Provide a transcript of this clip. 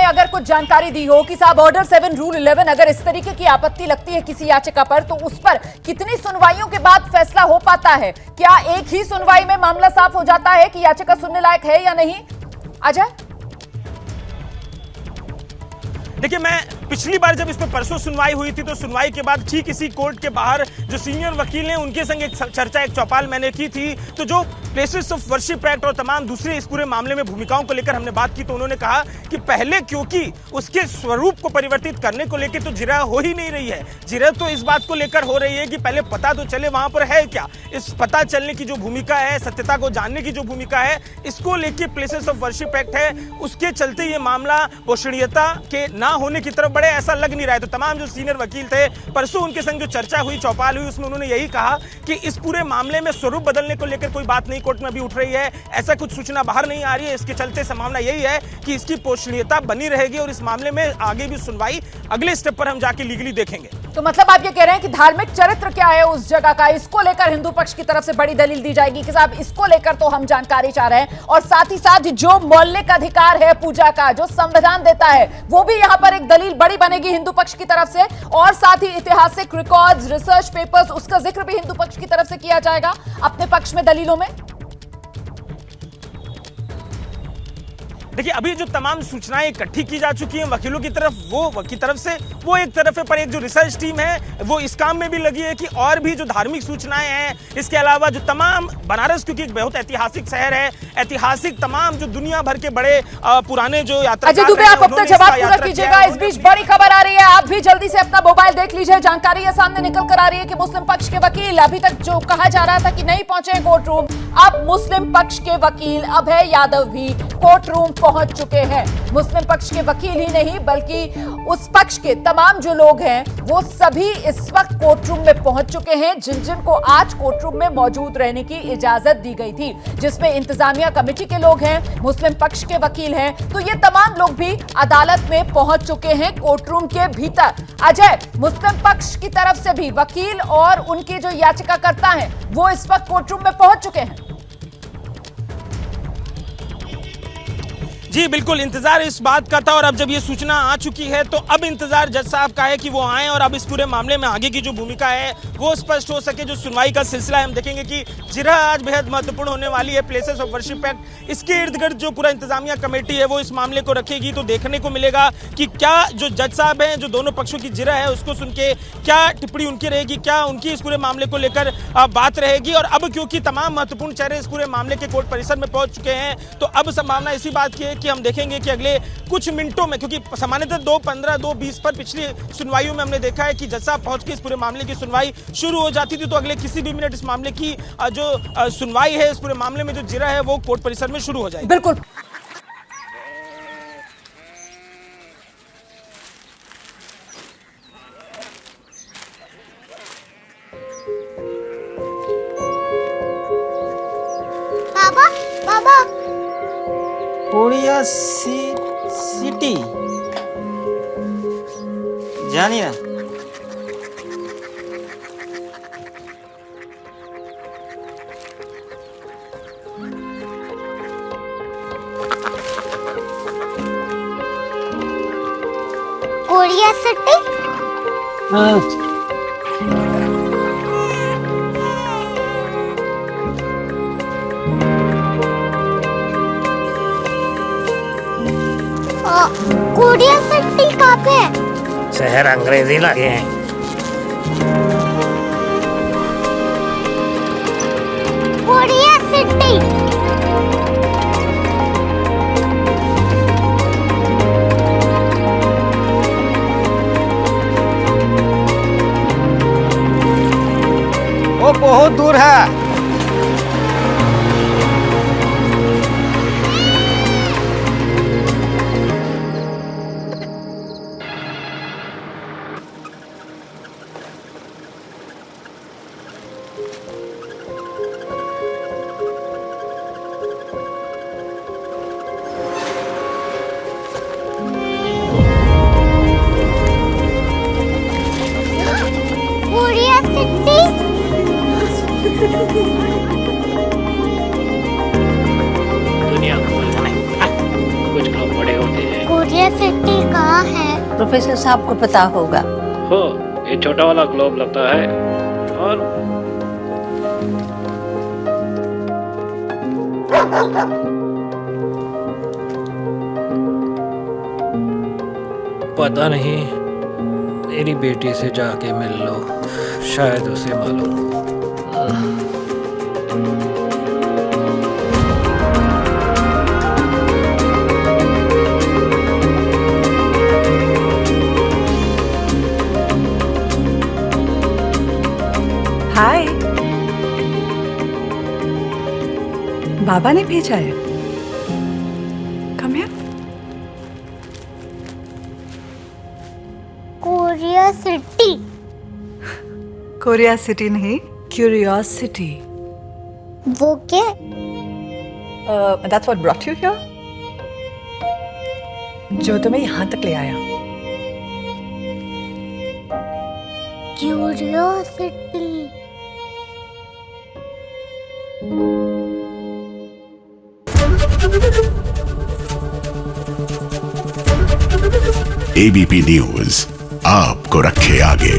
अगर कुछ जानकारी दी हो कि साहब ऑर्डर 7 रूल 11 अगर इस तरीके की आपत्ति लगती है किसी याचिका पर तो उस पर कितनी सुनवाइयों के बाद फैसला हो पाता है? क्या एक ही सुनवाई में मामला साफ हो जाता है कि याचिका सुनने लायक है या नहीं? अजय, देखिए, मैं पिछली बार जब इस पर परसों सुनवाई हुई थी तो सुनवाई के बाद ठीक इसी कोर्ट के बाहर जो सीनियर वकील हैं उनके संग एक चर्चा, एक चौपाल मैंने की थी। तो जो प्लेसेस ऑफ वर्शिप एक्ट और तमाम दूसरे इस पूरे मामले में भूमिकाओं को लेकर हमने बात की तो उन्होंने कहा कि पहले क्योंकि उसके स्वरूप को परिवर्तित करने को लेकर तो जिरह हो ही नहीं रही है। जिरह तो इस बात को लेकर हो रही है कि पहले पता तो चले वहां पर है क्या। इस पता चलने की जो भूमिका है, सत्यता को जानने की जो भूमिका है, इसको लेकर प्लेसेस ऑफ वर्शिप एक्ट है, उसके चलते ये मामला पोषणीयता के ना होने की तरफ बढ़े, ऐसा लग नहीं रहा है। तो तमाम जो सीनियर वकील थे, परसों उनके संग जो चर्चा हुई, चौपाल हुई, उसमें उन्होंने यही कहा कि इस पूरे मामले में स्वरूप बदलने को लेकर कोई बात नहीं कोर्ट में अभी उठ रही है, ऐसा कुछ सूचना बाहर नहीं आ रही है। इसके चलते संभावना यही है कि इसकी पोषणीयता बनी रहेगी और इस मामले में आगे भी सुनवाई अगले स्टेप पर हम जाके लीगली देखेंगे। तो मतलब आप ये कह रहे हैं कि धार्मिक चरित्र क्या है उस जगह का, इसको लेकर हिंदू पक्ष की तरफ से बड़ी दलील दी जाएगी कि साहब इसको लेकर तो हम जानकारी चाह रहे हैं, और साथ ही साथ जो मौलिक अधिकार है पूजा का, जो संविधान देता है, वो भी यहां पर एक दलील बड़ी बनेगी हिंदू पक्ष की तरफ से, और साथ ही ऐतिहासिक रिकॉर्ड्स, रिसर्च पेपर्स, उसका जिक्र भी हिंदू पक्ष की तरफ से किया जाएगा अपने पक्ष में दलीलों में। देखिए, अभी जो तमाम सूचनाएं इकट्ठी की जा चुकी हैं वकीलों की तरफ, वो एक तरफ है, पर एक जो रिसर्च टीम है वो इस काम में भी लगी है कि और भी जो धार्मिक सूचनाएं हैं, इसके अलावा जो तमाम बनारस क्योंकि एक बहुत ऐतिहासिक शहर है, ऐतिहासिक तमाम जो दुनिया भर के बड़े पुराने जो यात्रा, अजय दुबे आप अपना जवाब पूरा कीजिएगा। इस बीच बड़ी खबर आ रही है, आप भी जल्दी से अपना मोबाइल देख लीजिए। जानकारी ये सामने निकल कर आ रही है कि मुस्लिम पक्ष के वकील, अभी तक जो कहा जा रहा था कि नहीं पहुंचे कोर्ट रूम, अब मुस्लिम पक्ष के वकील अभय यादव भी कोर्ट रूम पहुंच चुके हैं। मुस्लिम पक्ष के वकील ही नहीं बल्कि उस पक्ष के तमाम जो लोग हैं वो सभी इस वक्त कोर्ट रूम में पहुंच चुके हैं, जिन जिन को आज कोर्ट रूम में मौजूद रहने की इजाजत दी गई थी, जिसमें इंतजामिया कमेटी के लोग हैं, मुस्लिम पक्ष के वकील हैं। तो ये तमाम लोग भी अदालत में पहुंच चुके हैं कोर्ट रूम के भीतर। अजय, मुस्लिम पक्ष की तरफ से भी वकील और उनके जो याचिकाकर्ता हैं वो इस वक्त कोर्ट रूम में पहुंच चुके हैं। जी बिल्कुल, इंतजार इस बात का था और अब जब ये सूचना आ चुकी है तो अब इंतजार जज साहब का है कि वो आए और अब इस पूरे मामले में आगे की जो भूमिका है वो स्पष्ट हो सके। जो सुनवाई का सिलसिला है हम देखेंगे कि जिरह आज बेहद महत्वपूर्ण होने वाली है। प्लेसेस ऑफ वर्शिप एक्ट, इसके इर्द गिर्द जो पूरा इंतजामिया कमेटी है वो इस मामले को रखेगी, तो देखने को मिलेगा कि क्या जो जज साहब हैं, जो दोनों पक्षों की जिरह है उसको सुन के क्या टिप्पणी उनकी रहेगी, क्या उनकी इस पूरे मामले को लेकर बात रहेगी। और अब क्योंकि तमाम महत्वपूर्ण चेहरे इस पूरे मामले के कोर्ट परिसर में पहुंच चुके हैं तो अब संभावना इसी बात की है कि हम देखेंगे कि अगले कुछ मिनटों में, क्योंकि सामान्यतः 2:15, 2:20 पर पिछली सुनवाइयों में हमने देखा है कि जज साहब पहुंच के इस पूरे मामले की सुनवाई शुरू हो जाती थी, तो अगले किसी भी मिनट इस मामले की जो सुनवाई है, इस पूरे मामले में जो जिरह है वो कोर्ट परिसर में शुरू हो जाएगी। बिल्कुल। बाबा, बाबा, कोरिया सिटी जानी ना। Korea city? हाँ। कोरिया सिटी कहाँ पे है? शहर अंग्रेजी लगे हैं। Korea city. वो बहुत दूर है। Korea city. दुनिया को कुछ लोग बड़े होते हैं। कोरिया क्यूरियोसिटी कहाँ है? प्रोफेसर साहब को पता होगा। हो, ये छोटा वाला ग्लोब लगता है और पता नहीं, मेरी बेटी से जाके मिल लो, शायद उसे मालूम हो। हाय, बाबा ने भेजा है। Come here. Curiosity. Korea city नहीं, क्यूरियोसिटी। वो क्या? That's what brought you here? जो तुम्हें यहाँ तक ले आया। क्यूरियोसिटी। एबीपी न्यूज आपको रखे आगे।